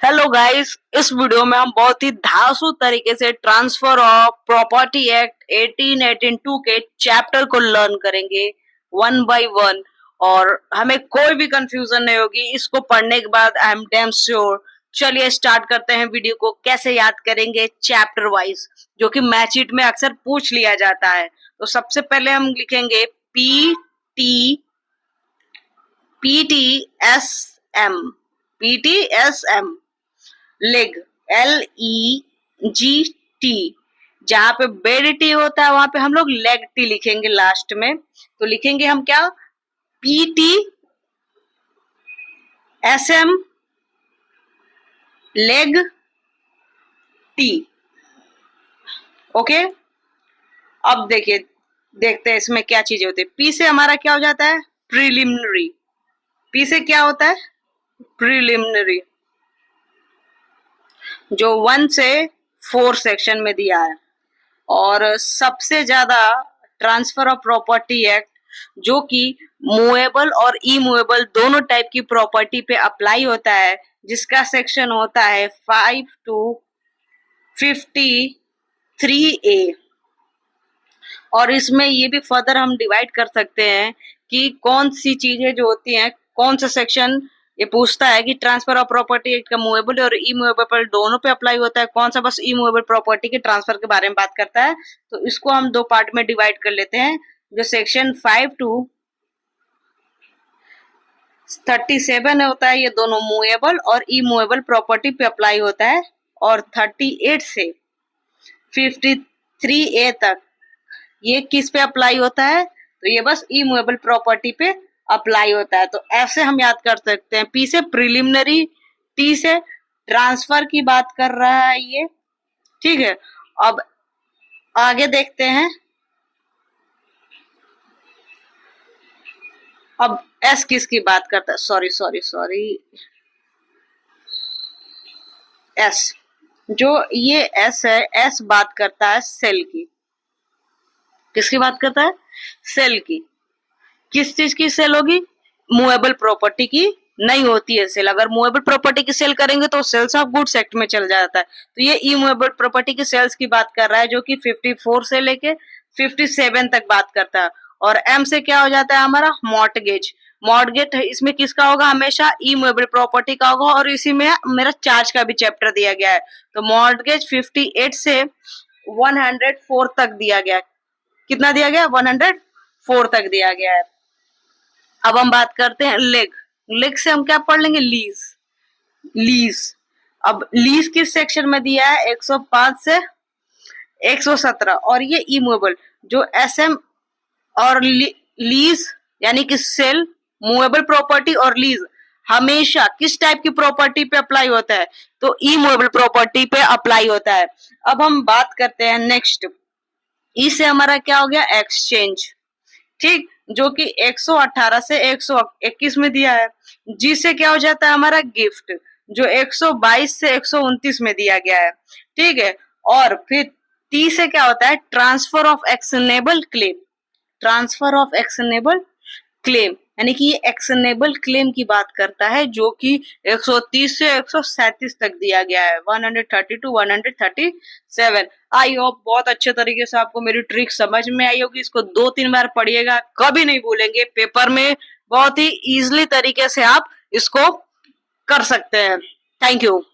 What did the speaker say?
Hello guys, इस video में हम बहुत ही धांसू तरीके से ट्रांसफर ऑफ प्रॉपर्टी एक्ट 1882 के चैप्टर को लर्न करेंगे वन बाय वन और हमें कोई भी कंफ्यूजन नहीं होगी इसको पढ़ने के बाद। I am damn sure. चलिए स्टार्ट करते हैं वीडियो को। कैसे याद करेंगे चैप्टर वाइज, जो कि मैच इट में अक्सर पूछ लिया जाता है। तो सबसे पहले हम लिखेंगे PTSM लेग LEGT। जहां पे बेड टी होता है वहां पे हम लोग लेग टी लिखेंगे लास्ट में। तो लिखेंगे हम क्या, PTSM लेग टी। ओके, अब देखते हैं इसमें क्या चीजें होती है। पी से हमारा क्या हो जाता है, प्रीलिमिनरी। पी से क्या होता है, प्रीलिमिनरी, जो 1 से 4 सेक्शन में दिया है। और सबसे ज्यादा ट्रांसफर ऑफ प्रॉपर्टी एक्ट जो कि मूवेबल और इमूवेबल दोनों टाइप की प्रॉपर्टी पे अप्लाई होता है, जिसका सेक्शन होता है 5 to 53A। और इसमें ये भी फर्दर हम डिवाइड कर सकते हैं कि कौन सी चीजें जो होती हैं, कौन सा सेक्शन ये पूछता है कि ट्रांसफर ऑफ प्रॉपर्टी एक्ट का मूवेबल और इमूवेबल दोनों पे अप्लाई होता है, कौन सा बस इमूवेबल प्रॉपर्टी के ट्रांसफर के बारे में बात करता है। तो इसको हम दो पार्ट में डिवाइड कर लेते हैं। जो सेक्शन 5 to 37 होता है, ये दोनों मूवेबल और इमूवेबल प्रॉपर्टी पे अप्लाई होता है। और 38 से 53A तक ये किस पे अप्लाई होता है, तो ये बस इमूवेबल प्रॉपर्टी पे अप्लाई होता है। तो ऐसे हम याद कर सकते हैं। पी से प्रिलिमिनरी, टी से ट्रांसफर की बात कर रहा है ये, ठीक है। अब आगे देखते हैं। अब एस किसकी बात करता है, सॉरी एस, जो ये एस है, एस बात करता है सेल की। किसकी बात करता है, सेल की। किस चीज की सेल होगी, मूवेबल प्रॉपर्टी की नहीं होती है सेल। अगर मूवेबल प्रॉपर्टी की सेल करेंगे तो सेल्स ऑफ गुड्स एक्ट में चल जाता है। तो ये इमूवेबल प्रॉपर्टी की सेल्स की बात कर रहा है, जो कि 54 से लेके 57 तक बात करता है। और एम से क्या हो जाता है हमारा, मॉर्टगेज। मॉर्टगेज इसमें किसका होगा, हमेशा इमूवेबल प्रॉपर्टी का होगा। और इसी में मेरा चार्ज का भी चैप्टर दिया गया है। तो मॉर्टगेज 58 से 104 तक दिया गया। कितना दिया गया, 104 तक दिया गया है। अब हम बात करते हैं लेग। लेग से हम क्या पढ़ लेंगे, लीज। अब लीज किस सेक्शन में दिया है, 105 से 117। और ये इमूवेबल, जो एसएम और लीज यानी कि सेल, मूवेबल प्रॉपर्टी और लीज हमेशा किस टाइप की प्रॉपर्टी पे अप्लाई होता है, तो इमूवेबल प्रॉपर्टी पे अप्लाई होता है। अब हम बात करते हैं नेक्स्ट। ई से हमारा क्या हो गया, एक्सचेंज, ठीक, जो कि 118 से 121 में दिया है। जी से क्या हो जाता है हमारा, गिफ्ट, जो 122 से 129 में दिया गया है, ठीक है। और फिर टी से क्या होता है, transfer of actionable claim. Transfer of actionable claim यानी कि ये एक्शनेबल क्लेम की बात करता है, जो कि 130 से 137 तक दिया गया है, 130 to 137। आई होप बहुत अच्छे तरीके से आपको मेरी ट्रिक समझ में आई होगी। इसको 2-3 बार पढ़िएगा, कभी नहीं भूलेंगे। पेपर में बहुत ही इजीली तरीके से आप इसको कर सकते हैं। Thank you.